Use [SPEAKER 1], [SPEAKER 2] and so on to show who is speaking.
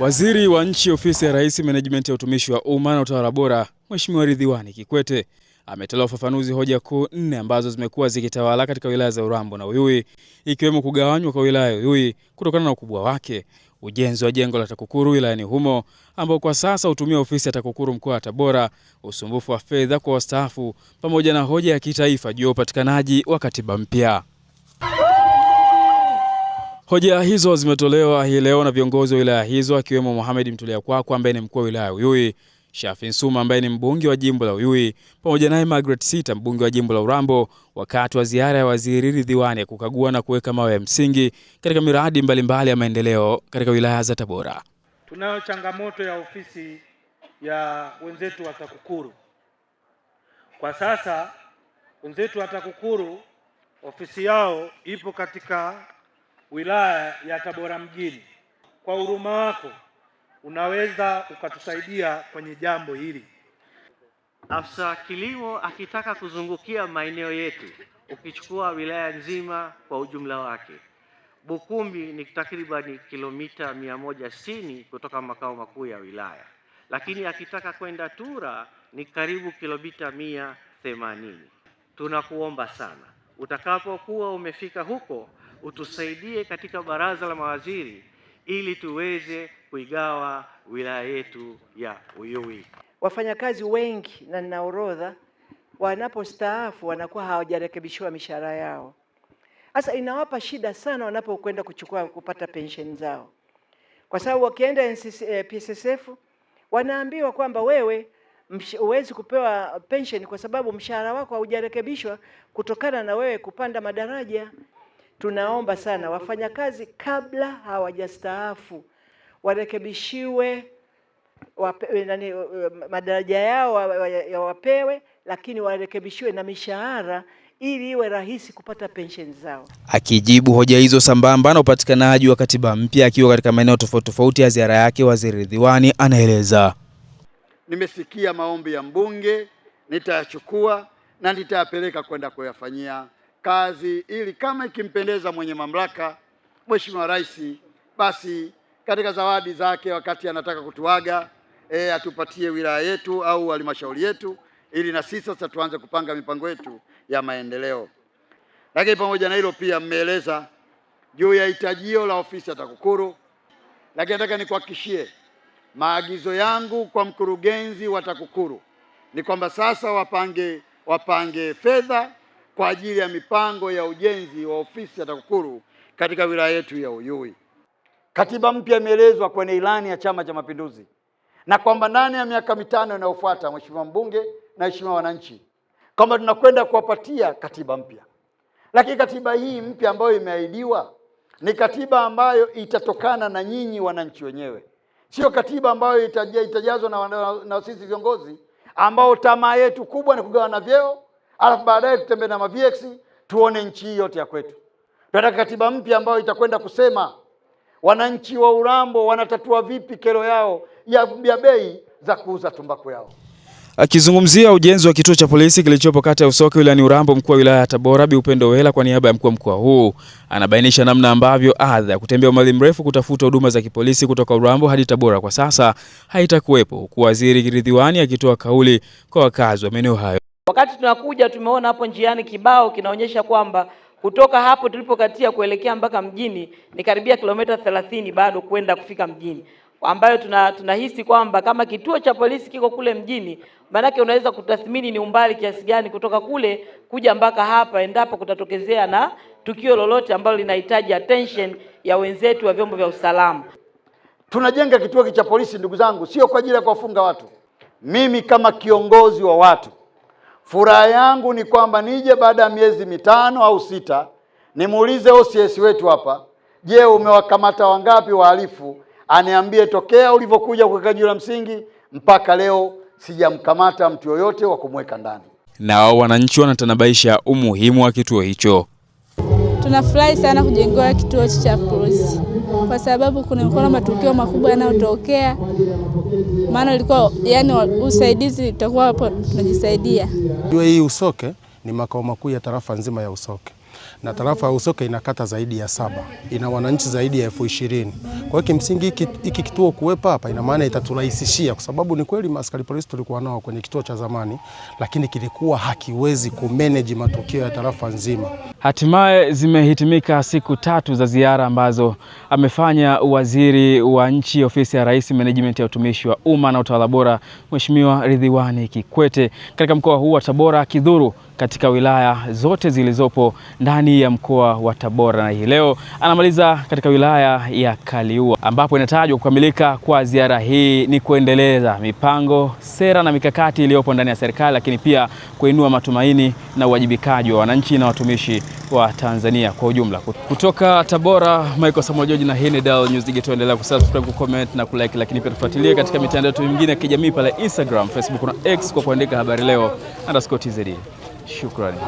[SPEAKER 1] Waziri wa Nchi, Ofisi ya Rais, Management ya Utumishi wa Umma na Utawala Bora, Mheshimiwa Ridhiwani Kikwete ametoa ufafanuzi hoja kuu 4 ambazo zimekuwa zikitawala katika wilaya za Urambo na Uyui, ikiwemo kugawanywa kwa wilaya ya Uyui kutokana na ukubwa wake, ujenzi wa jengo la TAKUKURU wilayani humo ambao kwa sasa hutumia ofisi ya TAKUKURU mkoa wa Tabora, usumbufu wa fedha kwa wastaafu, pamoja na hoja ya kitaifa juu ya upatikanaji wa katiba mpya. Hoja hizo zimetolewa hii leo na viongozi wa wilaya hizo akiwemo Mohamed Mtuliakwakwa ambaye ni mkuu wa wilaya ya Uyui, Shafi Nsuma ambaye ni mbunge wa jimbo la Uyui, pamoja naye Margaret Sita mbunge wa jimbo la Urambo, wakati wa ziara ya Waziri Ridhiwani ya kukagua na kuweka mawe ya msingi katika miradi mbalimbali ya maendeleo katika wilaya za Tabora.
[SPEAKER 2] Tunayo changamoto ya ofisi ya wenzetu wa TAKUKURU. Kwa sasa wenzetu wa TAKUKURU ofisi yao ipo katika wilaya ya Tabora mjini. Kwa huruma wako unaweza ukatusaidia kwenye jambo hili.
[SPEAKER 3] Afisa kilimo akitaka kuzungukia maeneo yetu, ukichukua wilaya nzima kwa ujumla wake, Bukumbi ni takriban kilomita 160 kutoka makao makuu ya wilaya, lakini akitaka kwenda Tura ni karibu kilomita 180. Tunakuomba sana, utakapokuwa umefika huko utusaidie katika baraza la mawaziri ili tuweze kuigawa wilaya yetu ya Uyui.
[SPEAKER 4] Wafanyakazi wengi na nina orodha, wanapostaafu wanakuwa hawajarekebishiwa mishahara yao. Sasa inawapa shida sana wanapokwenda kupata pension zao, kwa sababu wakienda PSSF wanaambiwa kwamba wewe huwezi kupewa pension kwa sababu mshahara wako haujarekebishwa kutokana na wewe kupanda madaraja. Tunaomba sana wafanyakazi kabla hawajastaafu warekebishiwe, madaraja yao wapewe, lakini warekebishiwe na mishahara ili iwe rahisi kupata pension zao.
[SPEAKER 1] Akijibu hoja hizo sambamba na upatikanaji wa katiba mpya akiwa katika maeneo tofauti tofauti ya ziara yake, Waziri Ridhiwani anaeleza:
[SPEAKER 5] nimesikia maombi ya mbunge, nitayachukua na nitayapeleka kwenda kuyafanyia kazi ili kama ikimpendeza mwenye mamlaka Mheshimiwa Rais, basi katika zawadi zake wakati anataka kutuaga atupatie wilaya yetu au halmashauri yetu, ili na sisi sasa tuanze kupanga mipango yetu ya maendeleo. Lakini pamoja na hilo pia mmeeleza juu ya hitajio la ofisi ya TAKUKURU, lakini nataka nikuhakikishie maagizo yangu kwa mkurugenzi wa TAKUKURU ni kwamba sasa wapange fedha kwa ajili ya mipango ya ujenzi wa ofisi ya TAKUKURU katika wilaya yetu ya Uyui. Katiba mpya imeelezwa kwenye ilani ya Chama cha Mapinduzi, na kwamba ndani ya miaka 5 inayofuata, Mheshimiwa mbunge na Mheshimiwa wananchi, kwamba tunakwenda kuwapatia katiba mpya. Lakini katiba hii mpya ambayo imeahidiwa ni katiba ambayo itatokana na nyinyi wananchi wenyewe, sio katiba ambayo itajazwa na sisi viongozi ambao tamaa yetu kubwa ni kugawana vyeo, alafu baadaye tutembee na mavx tuone nchi hii yote ya kwetu. Tunataka katiba mpya ambayo itakwenda kusema wananchi wa Urambo wanatatua vipi kero yao ya bei za kuuza tumbaku yao.
[SPEAKER 1] Akizungumzia ujenzi wa kituo cha polisi kilichopo kata ya Usoke wilayani Urambo, mkuu wa wilaya ya Tabora Bi Upendo Wela kwa niaba ya mkuu wa mkoa huu anabainisha namna ambavyo adha ya kutembea umbali mrefu kutafuta huduma za kipolisi kutoka Urambo hadi Tabora kwa sasa haitakuwepo, huku Waziri Ridhiwani akitoa kauli kwa wakazi wa maeneo hayo.
[SPEAKER 6] Wakati tunakuja tumeona hapo njiani kibao kinaonyesha kwamba kutoka hapo tulipokatia kuelekea mpaka mjini ni karibia kilomita 30 bado kwenda kufika mjini, ambayo tunahisi kwamba kama kituo cha polisi kiko kule mjini, maanake unaweza kutathmini ni umbali kiasi gani kutoka kule kuja mpaka hapa, endapo kutatokezea na tukio lolote ambalo linahitaji attention ya wenzetu wa vyombo vya usalama.
[SPEAKER 5] Tunajenga kituo cha polisi, ndugu zangu, sio kwa ajili ya kuwafunga watu. Mimi kama kiongozi wa watu, furaha yangu ni kwamba nije baada ya miezi 5 au 6 nimuulize OCS wetu hapa, je, umewakamata wangapi wahalifu? Aniambie tokea ulivyokuja kuweka jiwe la msingi mpaka leo sijamkamata mtu yoyote wa kumweka ndani.
[SPEAKER 1] Nao wananchi wanatanabaisha umuhimu wa kituo hicho.
[SPEAKER 7] Tunafurahi sana kujengewa kituo cha polisi kwa sababu kuna matukio makubwa yanayotokea, maana ilikuwa usaidizi utakuwa hapo tunajisaidia.
[SPEAKER 8] Hii Usoke ni makao makuu ya tarafa nzima ya Usoke. na tarafa ya Usoke ina kata zaidi ya 7, ina wananchi zaidi ya 20,000. Kwa hiyo kimsingi hiki kituo kuwepo hapa ina maana itaturahisishia, kwa sababu ni kweli askari polisi tulikuwa nao kwenye kituo cha zamani, lakini kilikuwa hakiwezi kumanage matukio ya tarafa nzima.
[SPEAKER 1] Hatimaye zimehitimika siku 3 za ziara ambazo amefanya Waziri wa Nchi, Ofisi ya Rais, Management ya Utumishi wa Umma na Utawala Bora, Mheshimiwa Ridhiwani Kikwete katika mkoa huu wa Tabora, akidhuru katika wilaya zote zilizopo ndani ya mkoa wa Tabora, na hii leo anamaliza katika wilaya ya Kaliua, ambapo inatajwa kukamilika kwa ziara hii ni kuendeleza mipango, sera na mikakati iliyopo ndani ya serikali, lakini pia kuinua matumaini na uwajibikaji wa wananchi na watumishi wa Tanzania kwa ujumla. Kutoka Tabora, Michael Samuel George, na hii ni Daily News Digital. Endelea kusubscribe, kucomment na kulike, lakini pia tufuatilie katika mitandao yetu mingine ya kijamii pale Instagram, Facebook na X kwa kuandika Habari Leo _TZ. Shukrani.